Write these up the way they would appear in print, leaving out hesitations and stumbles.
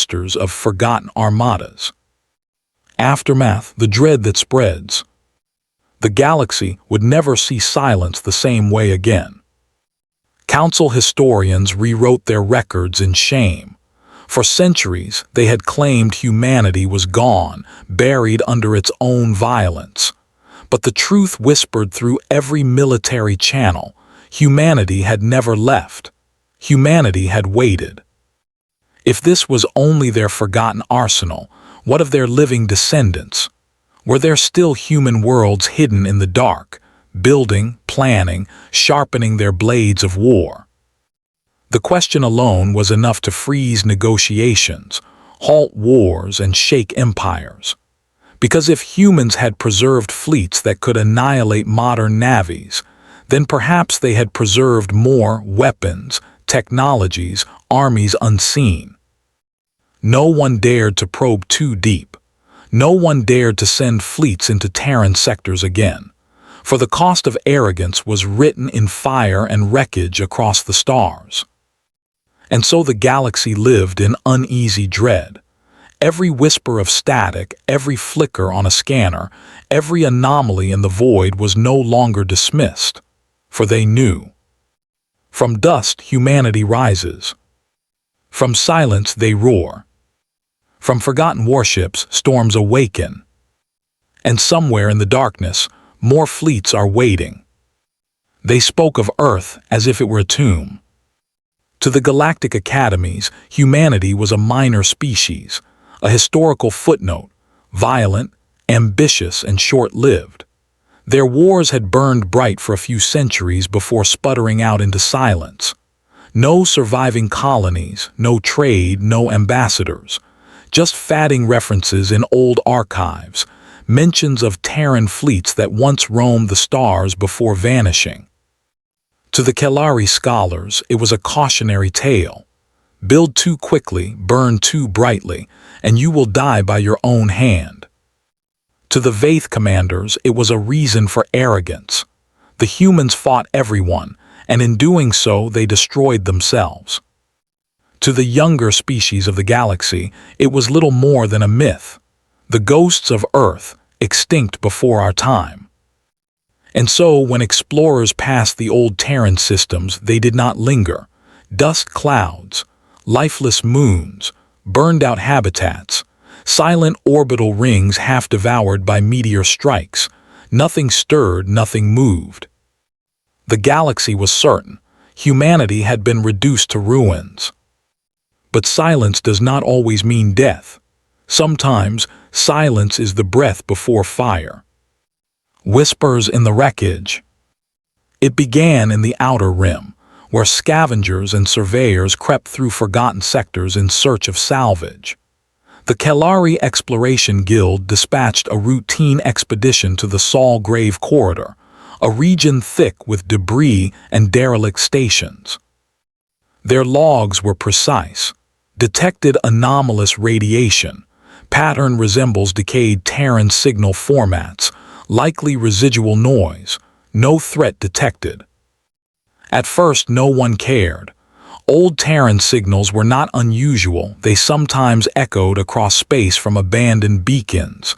clusters of forgotten armadas. Aftermath, the dread that spreads. The galaxy would never see silence the same way again. Council historians rewrote their records in shame. For centuries, they had claimed humanity was gone, buried under its own violence. But the truth whispered through every military channel. Humanity had never left. Humanity had waited. If this was only their forgotten arsenal, what of their living descendants? Were there still human worlds hidden in the dark, building, planning, sharpening their blades of war? The question alone was enough to freeze negotiations, halt wars, and shake empires. Because if humans had preserved fleets that could annihilate modern navies, then perhaps they had preserved more weapons, technologies, armies unseen. No one dared to probe too deep. No one dared to send fleets into Terran sectors again, for the cost of arrogance was written in fire and wreckage across the stars. And so the galaxy lived in uneasy dread. Every whisper of static, every flicker on a scanner, every anomaly in the void was no longer dismissed, for they knew. From dust humanity rises. From silence they roar. From forgotten warships storms awaken. And somewhere in the darkness, more fleets are waiting. They spoke of Earth as if it were a tomb. To the galactic academies, humanity was a minor species, a historical footnote, violent, ambitious, and short-lived. Their wars had burned bright for a few centuries before sputtering out into silence. No surviving colonies, no trade, no ambassadors. Just fading references in old archives, mentions of Terran fleets that once roamed the stars before vanishing. To the Kelari scholars, it was a cautionary tale. Build too quickly, burn too brightly, and you will die by your own hand. To the Vaith commanders, it was a reason for arrogance. The humans fought everyone, and in doing so they destroyed themselves. To the younger species of the galaxy, it was little more than a myth. The ghosts of Earth, extinct before our time. And so, when explorers passed the old Terran systems, they did not linger. Dust clouds, lifeless moons, burned-out habitats, silent orbital rings half devoured by meteor strikes. Nothing stirred, nothing moved. The galaxy was certain. Humanity had been reduced to ruins. But silence does not always mean death. Sometimes, silence is the breath before fire. Whispers in the wreckage. It began in the outer rim, where scavengers and surveyors crept through forgotten sectors in search of salvage. The Kelari Exploration Guild dispatched a routine expedition to the Sol Grave Corridor, a region thick with debris and derelict stations. Their logs were precise. Detected anomalous radiation. Pattern resembles decayed Terran signal formats. Likely residual noise. No threat detected. At first, no one cared. Old Terran signals were not unusual. They sometimes echoed across space from abandoned beacons.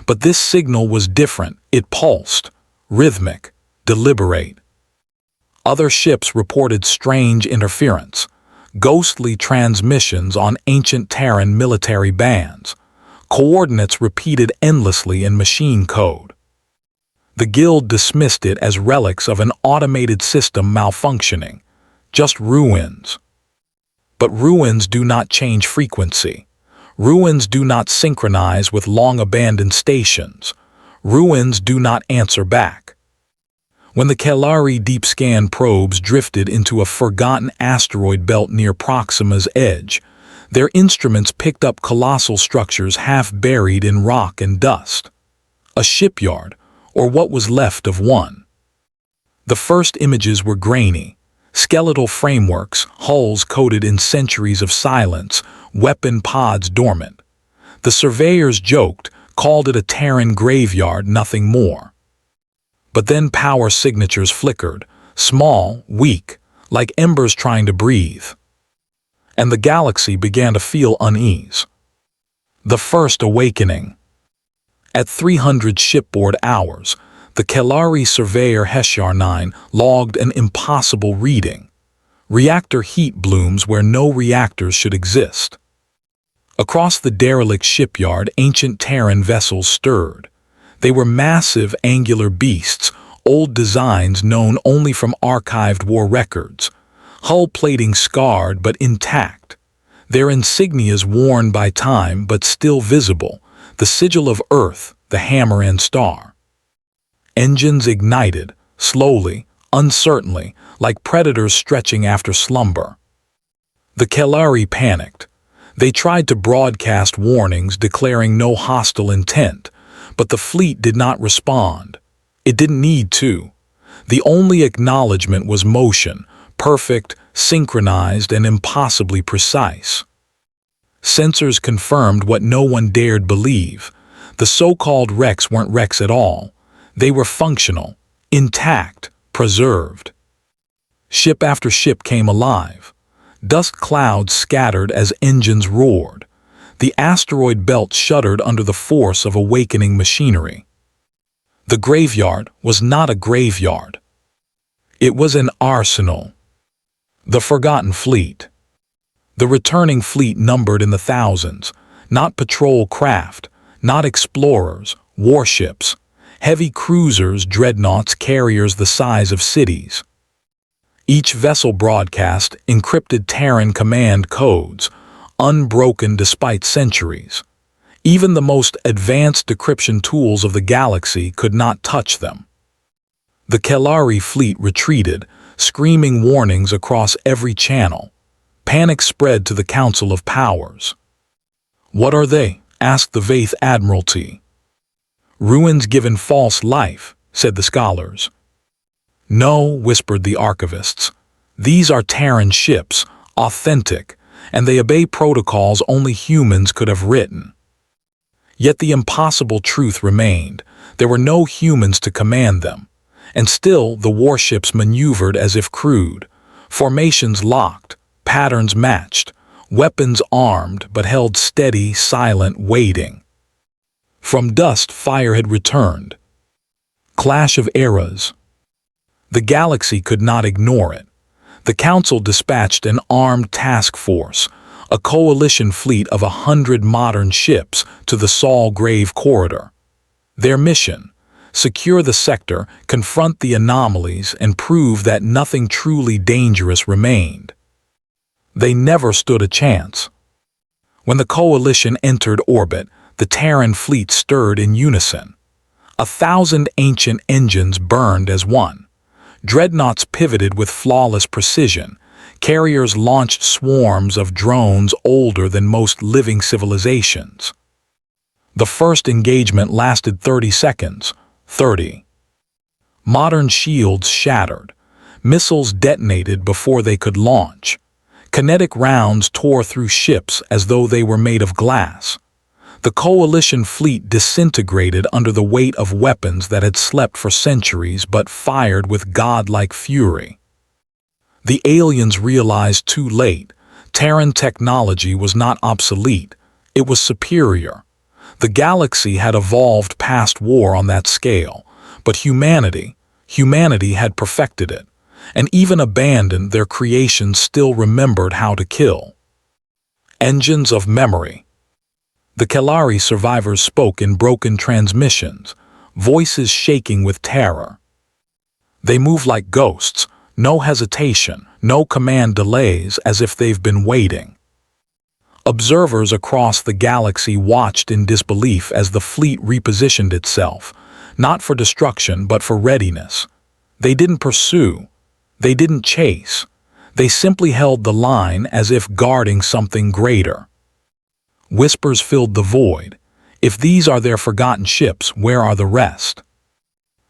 But this signal was different. It pulsed. Rhythmic. Deliberate. Other ships reported strange interference. Ghostly transmissions on ancient Terran military bands. Coordinates repeated endlessly in machine code. The Guild dismissed it as relics of an automated system malfunctioning. Just ruins. But ruins do not change frequency. Ruins do not synchronize with long-abandoned stations. Ruins do not answer back. When the Kelari deep scan probes drifted into a forgotten asteroid belt near Proxima's edge, their instruments picked up colossal structures half buried in rock and dust. A shipyard, or what was left of one. The first images were grainy, skeletal frameworks, hulls coated in centuries of silence, weapon pods dormant. The surveyors joked, called it a Terran graveyard, nothing more. But then power signatures flickered, small, weak, like embers trying to breathe. and the galaxy began to feel unease. The First Awakening. At 300 shipboard hours, the Kelari surveyor HFY logged an impossible reading: reactor heat blooms where no reactors should exist. Across the derelict shipyard, ancient Terran vessels stirred. They were massive, angular beasts, old designs known only from archived war records, hull plating scarred but intact, their insignias worn by time but still visible, the sigil of Earth, the hammer and star. Engines ignited, slowly, uncertainly, like predators stretching after slumber. The Kelari panicked. They tried to broadcast warnings declaring no hostile intent, but the fleet did not respond. It didn't need to. The only acknowledgement was motion, perfect, synchronized, and impossibly precise. Sensors confirmed what no one dared believe. The so-called wrecks weren't wrecks at all. They were functional, intact, preserved. Ship after ship came alive. Dust clouds scattered as engines roared. The asteroid belt shuddered under the force of awakening machinery. The graveyard was not a graveyard. It was an arsenal. The forgotten fleet. The returning fleet numbered in the thousands, not patrol craft, not explorers, warships, heavy cruisers, dreadnoughts, carriers the size of cities. Each vessel broadcast encrypted Terran command codes, unbroken despite centuries. Even the most advanced decryption tools of the galaxy could not touch them. The Kelari fleet retreated, screaming warnings across every channel. Panic spread to the Council of Powers. "What are they?" asked the Vaith Admiralty. "Ruins given false life," said the scholars. "No," whispered the archivists. "These are Terran ships, authentic, and they obey protocols only humans could have written." Yet the impossible truth remained. There were no humans to command them. And still the warships maneuvered as if crewed. Formations locked, patterns matched, weapons armed but held steady, silent, waiting. From dust, fire had returned. Clash of eras. The galaxy could not ignore it. The Council dispatched an armed task force, a coalition fleet of 100 modern ships, to the Sol-Grave corridor. Their mission: secure the sector, confront the anomalies, and prove that nothing truly dangerous remained. They never stood a chance. When the coalition entered orbit, the Terran fleet stirred in unison. 1,000 ancient engines burned as one. Dreadnoughts pivoted with flawless precision. Carriers launched swarms of drones older than most living civilizations. The first engagement lasted 30 seconds. 30. Modern shields shattered. Missiles detonated before they could launch. Kinetic rounds tore through ships as though they were made of glass. The coalition fleet disintegrated under the weight of weapons that had slept for centuries but fired with godlike fury. The aliens realized too late. Terran technology was not obsolete. It was superior. The galaxy had evolved past war on that scale, but humanity had perfected it, and even abandoned their creations still remembered how to kill. Engines of memory. The Kelari survivors spoke in broken transmissions, voices shaking with terror. They move like ghosts, no hesitation, no command delays, as if they've been waiting. Observers across the galaxy watched in disbelief as the fleet repositioned itself, not for destruction but for readiness. They didn't pursue. They didn't chase. They simply held the line as if guarding something greater. Whispers filled the void. If these are their forgotten ships, where are the rest?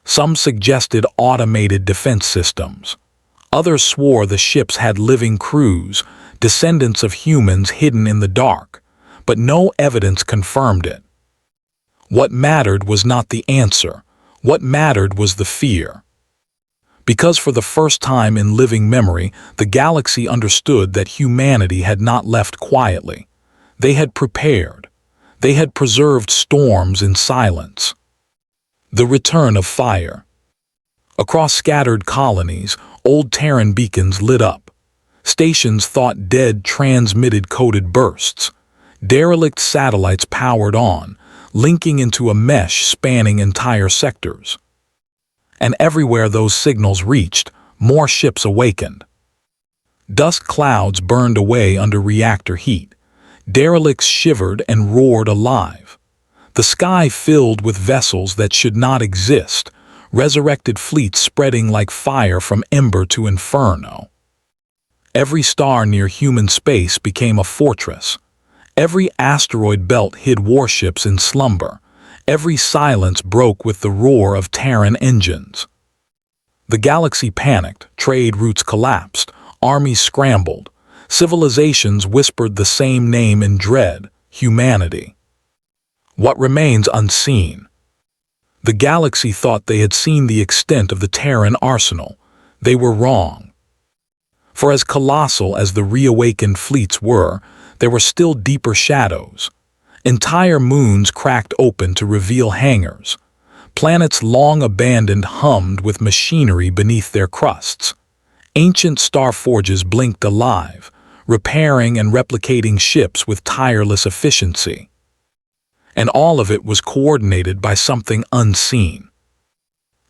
Some suggested automated defense systems. Others swore the ships had living crews, descendants of humans hidden in the dark, but no evidence confirmed it. What mattered was not the answer. What mattered was the fear. Because for the first time in living memory, the galaxy understood that humanity had not left quietly. They had prepared. They had preserved storms in silence. The return of fire. Across scattered colonies, old Terran beacons lit up. Stations thought dead transmitted coded bursts. Derelict satellites powered on, linking into a mesh spanning entire sectors. And everywhere those signals reached, more ships awakened. Dust clouds burned away under reactor heat. Derelicts shivered and roared alive. The sky filled with vessels that should not exist, resurrected fleets spreading like fire from ember to inferno. Every star near human space became a fortress. Every asteroid belt hid warships in slumber. Every silence broke with the roar of Terran engines. The galaxy panicked, trade routes collapsed, armies scrambled. Civilizations whispered the same name in dread: humanity. What remains unseen? The galaxy thought they had seen the extent of the Terran arsenal. They were wrong. For as colossal as the reawakened fleets were, there were still deeper shadows. Entire moons cracked open to reveal hangars. Planets long abandoned hummed with machinery beneath their crusts. Ancient star forges blinked alive, repairing and replicating ships with tireless efficiency. And all of it was coordinated by something unseen.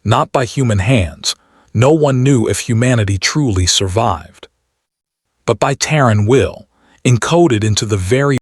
Not by human hands. No one knew if humanity truly survived. But by Terran will, encoded into the very